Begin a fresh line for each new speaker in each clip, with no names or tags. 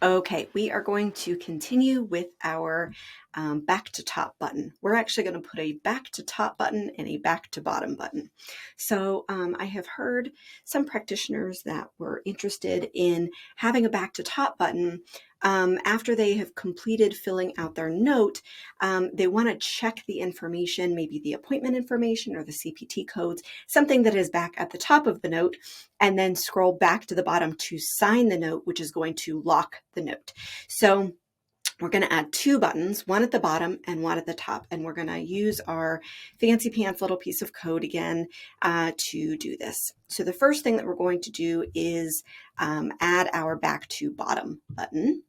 Okay, we are going to continue with our back to top button. We're actually going to put a back to top button and a back to bottom button. So I have heard some practitioners that were interested in having a back to top button after they have completed filling out their note. They want to check the information, maybe the appointment information or the CPT codes, something that is back at the top of the note, and then scroll back to the bottom to sign the note, which is going to lock the note. So we're going to add two buttons, one at the bottom and one at the top. And we're going to use our fancy pants little piece of code again to do this. So the first thing that we're going to do is add our back to bottom button.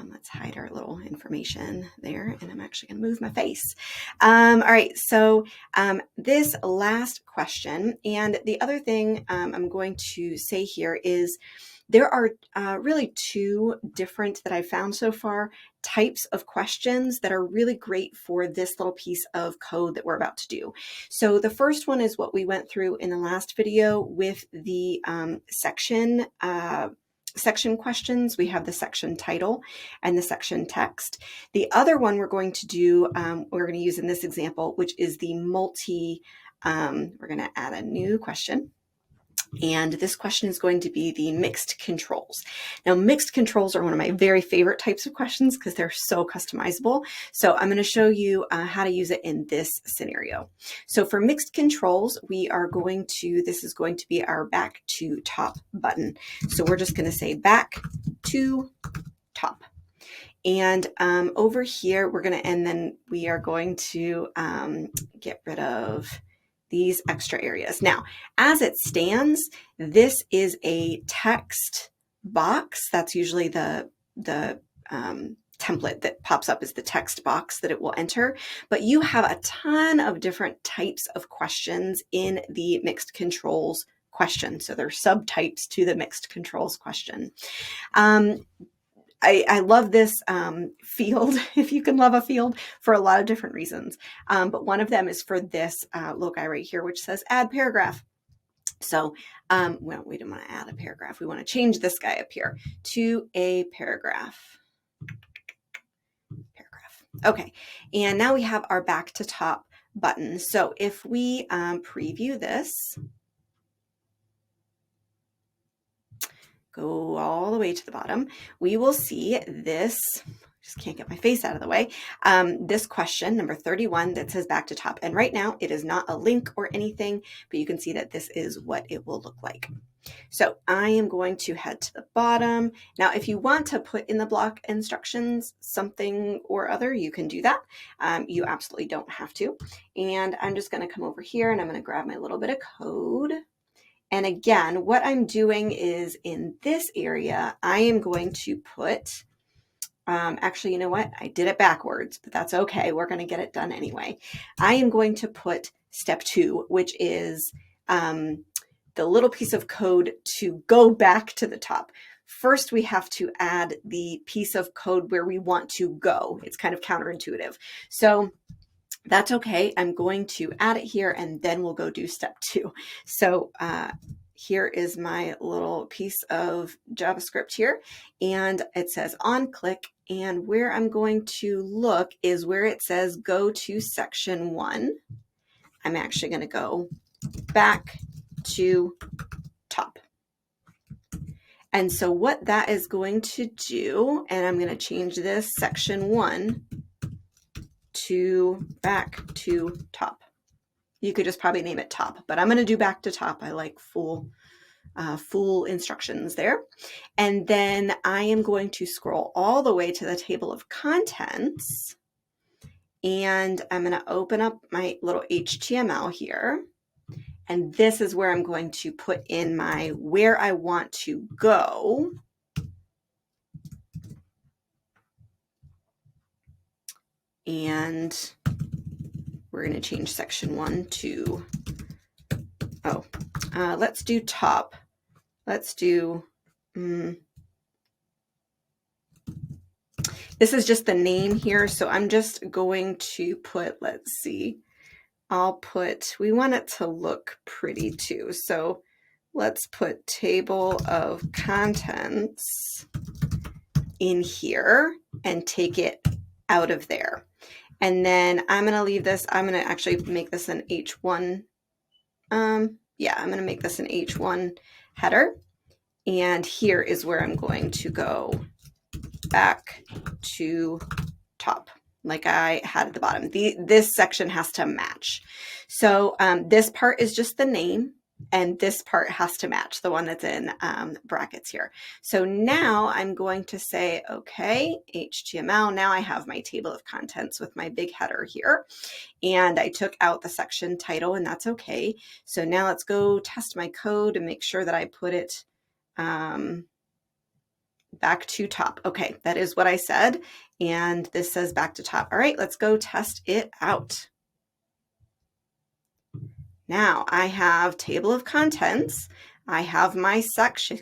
Let's hide our little information there, and I'm actually going to move my face. All right, so this last question, and the other thing I'm going to say here is there are really two different that I've found so far types of questions that are really great for this little piece of code that we're about to do. So the first one is what we went through in the last video with the section questions. We have the section title and the section text. The other one we're going to do, we're going to use in this example, which is the we're going to add a new question. And this question is going to be the mixed controls. Now, mixed controls are one of my very favorite types of questions because they're so customizable. So I'm going to show you how to use it in this scenario. So for mixed controls, this is going to be our back to top button. So we're just going to say back to top. And over here, then we are going to get rid of these extra areas. Now, as it stands, this is a text box. That's usually the template that pops up is the text box that it will enter. But you have a ton of different types of questions in the mixed controls question. So there's subtypes to the mixed controls question. I love this field, if you can love a field, for a lot of different reasons. But one of them is for this little guy right here, which says add paragraph. So we don't want to add a paragraph. We want to change this guy up here to a paragraph. Okay, and now we have our back to top button. So if we preview this, go all the way to the bottom, we will see this, just can't get my face out of the way, this question, number 31, that says back to top. And right now it is not a link or anything, but you can see that this is what it will look like. So I am going to head to the bottom. Now, if you want to put in the block instructions something or other, you can do that. You absolutely don't have to. And I'm just going to come over here and I'm going to grab my little bit of code. And again, what I'm doing is in this area, I am going to put, actually, you know what? I did it backwards, but that's okay. We're going to get it done anyway. I am going to put step 2, which is the little piece of code to go back to the top. First, we have to add the piece of code where we want to go. It's kind of counterintuitive. So that's okay. I'm going to add it here and then we'll go do step 2. So here is my little piece of JavaScript here, and it says on click, and where I'm going to look is where it says go to section 1. I'm actually going to go back to top. And so what that is going to do, and I'm going to change this section 1 to back to top. You could just probably name it top, but I'm going to do back to top. I like full instructions there. And then I am going to scroll all the way to the table of contents, and I'm going to open up my little HTML here. And this is where I'm going to put in my where I want to go. And we're going to change section 1 to, let's do top. Let's do, this is just the name here. So I'm just going to put, let's see, we want it to look pretty too. So let's put table of contents in here and take it out of there. And then I'm going to leave this, I'm going to actually make this an H1. Yeah, I'm going to make this an H1 header. And here is where I'm going to go back to top, like I had at the bottom. This section has to match. So this part is just the name, and this part has to match the one that's in brackets here. So now I'm going to say, okay, HTML, now I have my table of contents with my big header here. And I took out the section title, and that's okay. So now let's go test my code and make sure that I put it back to top. Okay, that is what I said. And this says back to top. All right, let's go test it out. Now I have table of contents. I have my section,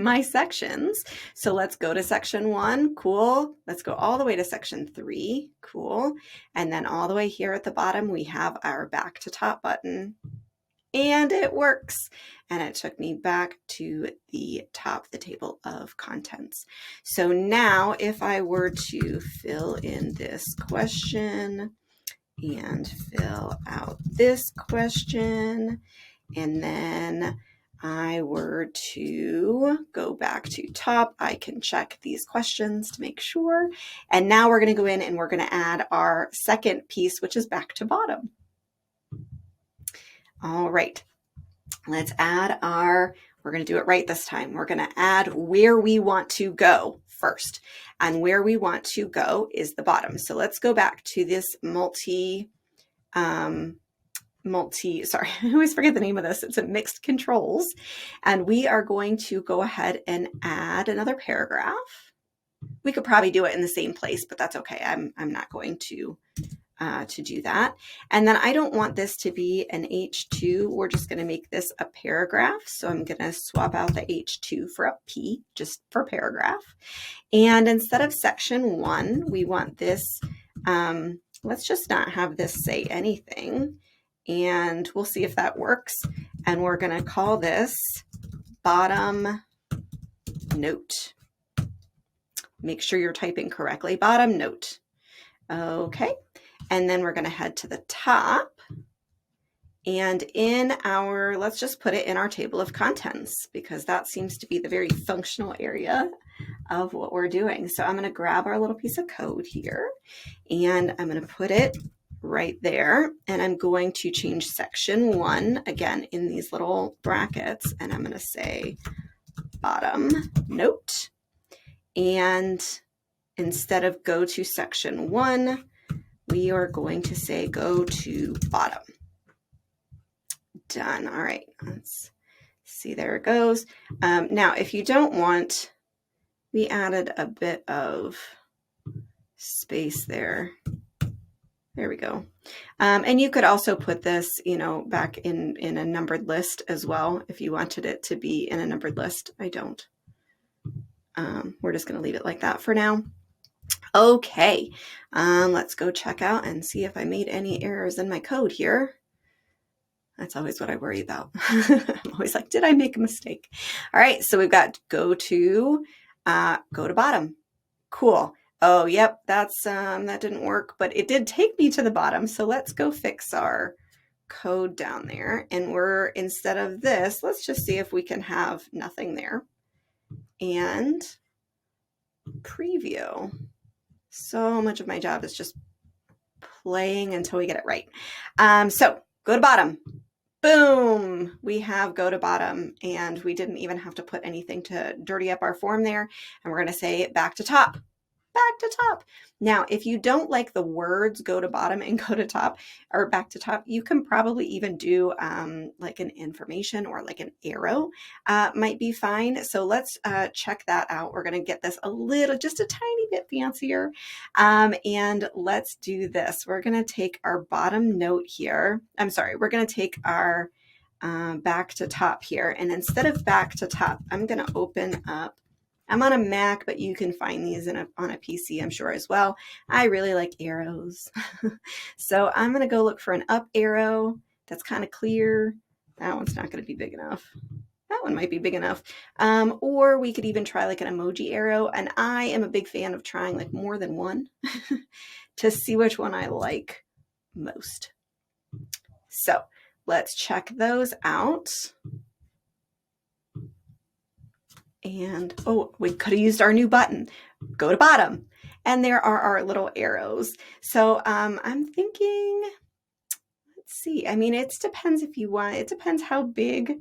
my sections. So let's go to section 1. Cool. Let's go all the way to section 3. Cool. And then all the way here at the bottom, we have our back to top button. And it works. And it took me back to the top of the table of contents. So now if I were to fill in this question and fill out this question, and then I were to go back to top, I can check these questions to make sure. And now we're going to go in and we're going to add our second piece, which is back to bottom. All right, let's add we're going to do it right this time. We're going to add where we want to go first. And where we want to go is the bottom. So let's go back to this sorry, I always forget the name of this. It's a mixed controls. And we are going to go ahead and add another paragraph. We could probably do it in the same place, but that's okay. I'm not going to do that. And then I don't want this to be an H2. We're just going to make this a paragraph. So I'm going to swap out the H2 for a P, just for paragraph. And instead of section 1, we want this, let's just not have this say anything. And we'll see if that works. And we're going to call this bottom note. Make sure you're typing correctly, bottom note. Okay. And then we're going to head to the top, and in our, let's just put it in our table of contents, because that seems to be the very functional area of what we're doing. So I'm going to grab our little piece of code here, and I'm going to put it right there, and I'm going to change section 1 again in these little brackets, and I'm going to say bottom note, and instead of go to section 1, we are going to say go to bottom. Done. All right, let's see, there it goes. Now, if you don't want, we added a bit of space there. There we go. And you could also put this, back in a numbered list as well, if you wanted it to be in a numbered list. I don't. We're just going to leave it like that for now. Okay, let's go check out and see if I made any errors in my code here. That's always what I worry about. I'm always like, did I make a mistake? All right, so we've got go to bottom. Cool. Oh, yep, that didn't work, but it did take me to the bottom. So let's go fix our code down there. And instead of this, let's just see if we can have nothing there. And preview. So much of my job is just playing until we get it right. So go to bottom. Boom, we have go to bottom, and we didn't even have to put anything to dirty up our form there. And we're going to say back to top. Back to top. Now, if you don't like the words go to bottom and go to top or back to top, you can probably even do like an information or like an arrow might be fine. So let's check that out. We're going to get this just a tiny bit fancier. And let's do this. We're going to take our bottom note here. We're going to take our back to top here. And instead of back to top, I'm going to open up. I'm on a Mac, but you can find these on a PC, I'm sure, as well. I really like arrows. So I'm going to go look for an up arrow that's kind of clear. That one's not going to be big enough. That one might be big enough. Or we could even try like an emoji arrow. And I am a big fan of trying like more than one to see which one I like most. So let's check those out. And oh, we could have used our new button. Go to bottom. And there are our little arrows. So I'm thinking, let's see. I mean, it depends if you want, it depends how big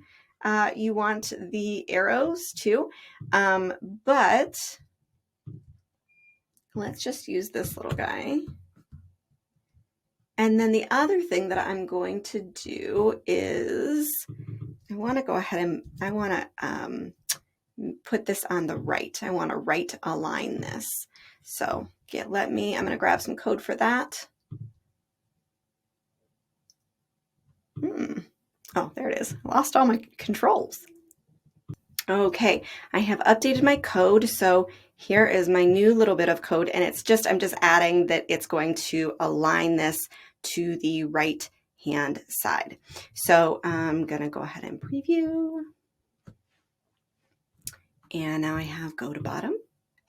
you want the arrows too. But let's just use this little guy. And then the other thing that I'm going to do is I want to go ahead and I want to put this on the right. I want to right align this. So I'm going to grab some code for that. Oh, there it is. I lost all my controls. Okay, I have updated my code. So here is my new little bit of code, and I'm just adding that it's going to align this to the right hand side. So I'm going to go ahead and preview. And now I have go to bottom.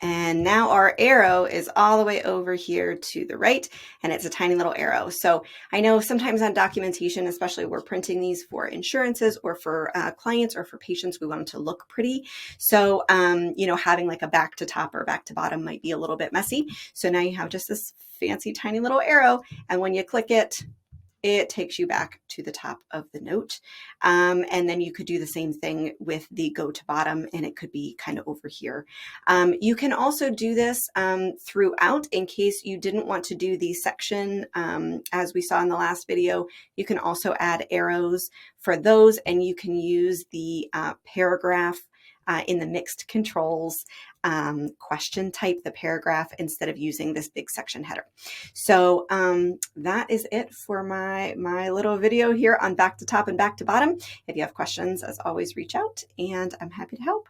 And now our arrow is all the way over here to the right, and it's a tiny little arrow. So I know sometimes on documentation, especially we're printing these for insurances or for clients or for patients, we want them to look pretty. So, you know, having like a back to top or back to bottom might be a little bit messy. So now you have just this fancy tiny little arrow, and when you click it, it takes you back to the top of the note. And then you could do the same thing with the go to bottom, and it could be kind of over here. You can also do this throughout in case you didn't want to do the section as we saw in the last video. You can also add arrows for those, and you can use the paragraph in the mixed controls question type, the paragraph, instead of using this big section header. So that is it for my little video here on back to top and back to bottom. If you have questions, as always, reach out and I'm happy to help.